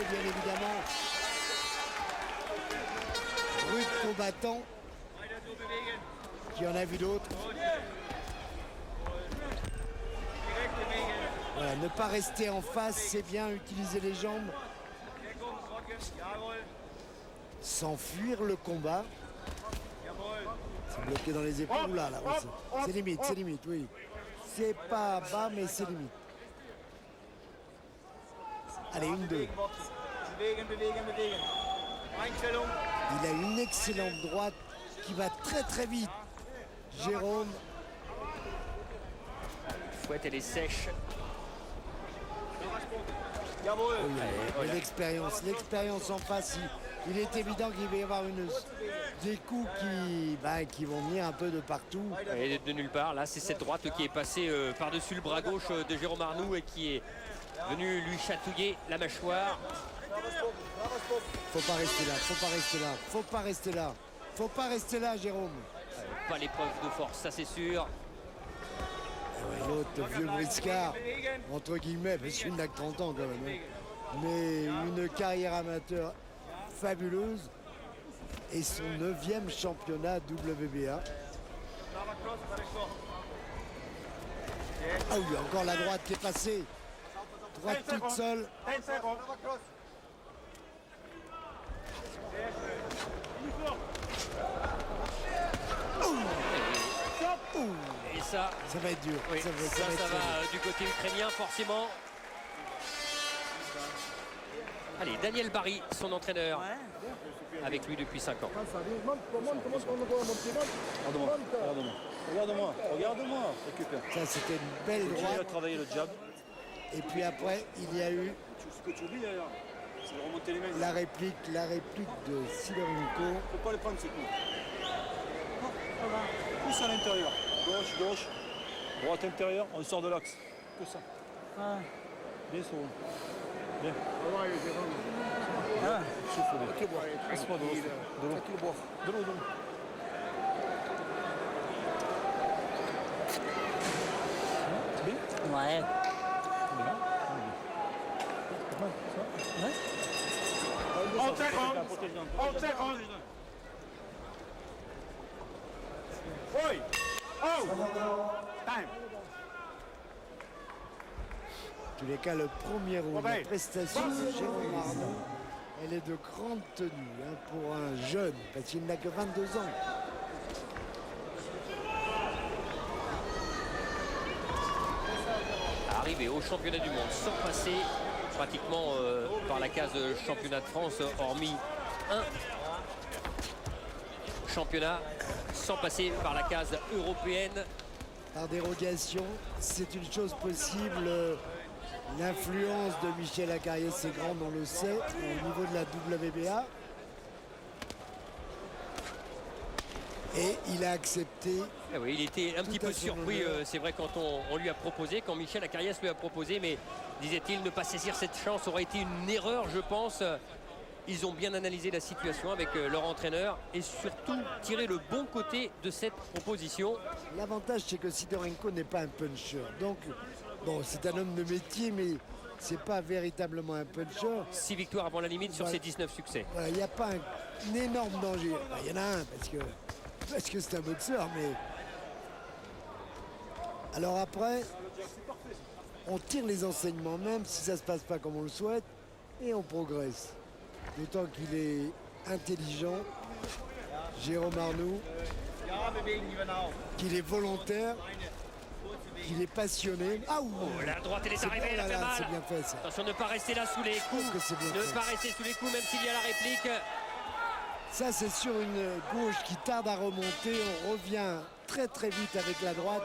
bien évidemment. Rude combattant. Qui en a vu d'autres. Voilà, ne pas rester en face, c'est bien, utiliser les jambes. S'enfuir le combat. C'est bloqué dans les épaules. Là, oui, c'est limite, oui. C'est pas bas, mais c'est limite. Allez, 1-2. Il a une excellente droite qui va très très vite. Jérôme. Fouette, elle est sèche. Oui, l'expérience en face, il est évident qu'il va y avoir des coups qui vont venir un peu de partout. Et de nulle part, là c'est cette droite qui est passée par-dessus le bras gauche de Jérôme Arnoux et qui est venue lui chatouiller la mâchoire. Faut pas rester là, Jérôme. Pas l'épreuve de force, ça c'est sûr. L'autre vieux briscard, entre guillemets, parce qu'il n'a que 30 ans quand même. Hein. Mais une carrière amateur fabuleuse et son 9e championnat WBA. Ah oui, encore la droite qui est passée. Droite toute seule. Et ça va être dur. Oui, ça va du côté ukrainien forcément. Allez, Daniel Barry, son entraîneur, avec lui depuis 5 ans. Regarde-moi, récupère. Ça, c'était une belle droite. Il a travaillé le jab. Et puis après, il y a eu Ce que tu oublies d'ailleurs, c'est de remonter les mains. la réplique de Sidorenko. Il ne faut pas les prendre ces coups. Pousse à l'intérieur. Gauche. Droite intérieure, on sort de l'axe. Que ça. Bien sûr. Bien. Souffle bien. Laisse-moi de l'eau. De l'eau. C'est bien? Ouais. On t'arrange. Oui. Oh! Time. En tous les cas, le premier round, la prestation de Jérôme Arnoux, elle est de grande tenue pour un jeune, parce qu'il n'a que 22 ans. Arrivé au championnat du monde sans passer pratiquement par la case championnat de France, hormis un championnat sans passer par la case européenne. Par dérogation, c'est une chose possible. L'influence de Michel Acariès, c'est grande, on le sait, au niveau de la WBA. Et il a accepté. Ah oui, il était un petit peu surpris, c'est vrai, quand on lui a proposé, quand Michel Acariès lui a proposé, mais disait-il, ne pas saisir cette chance aurait été une erreur, je pense. Ils ont bien analysé la situation avec leur entraîneur et surtout tiré le bon côté de cette proposition. L'avantage, c'est que Sidorenko n'est pas un puncher. Donc, bon, c'est un homme de métier, mais c'est pas véritablement un puncher. 6 victoires avant la limite sur ses 19 succès. Voilà, il n'y a pas un énorme danger. Il y en a un, parce que c'est un boxeur, mais... Alors après, on tire les enseignements, même si ça ne se passe pas comme on le souhaite, et on progresse. D'autant qu'il est intelligent, Jérôme Arnoux, qu'il est volontaire, qu'il est passionné. Ah ouh, la droite, elle est arrivée, elle a fait mal. C'est bien fait, ça. Attention, ne pas rester là sous les coups. Ne pas rester sous les coups, même s'il y a la réplique. Ça, c'est sur une gauche qui tarde à remonter. On revient très très vite avec la droite.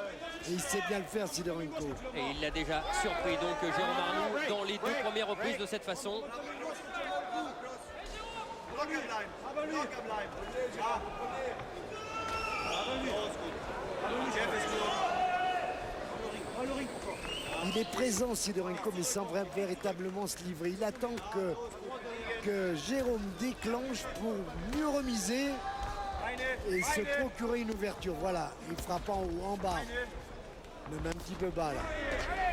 Et il sait bien le faire, Sidorenko. Et il l'a déjà surpris, donc Jérôme Arnoux, dans les 2 premières reprises de cette façon. Il est présent, Sidorenko, mais sans véritablement se livrer. Il attend que Jérôme déclenche pour mieux remiser et se procurer une ouverture. Voilà, il frappe en haut, en bas, même un petit peu bas là.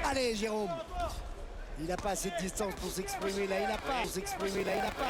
Allez, Jérôme. Il n'a pas assez de distance pour s'exprimer là, il n'a pas.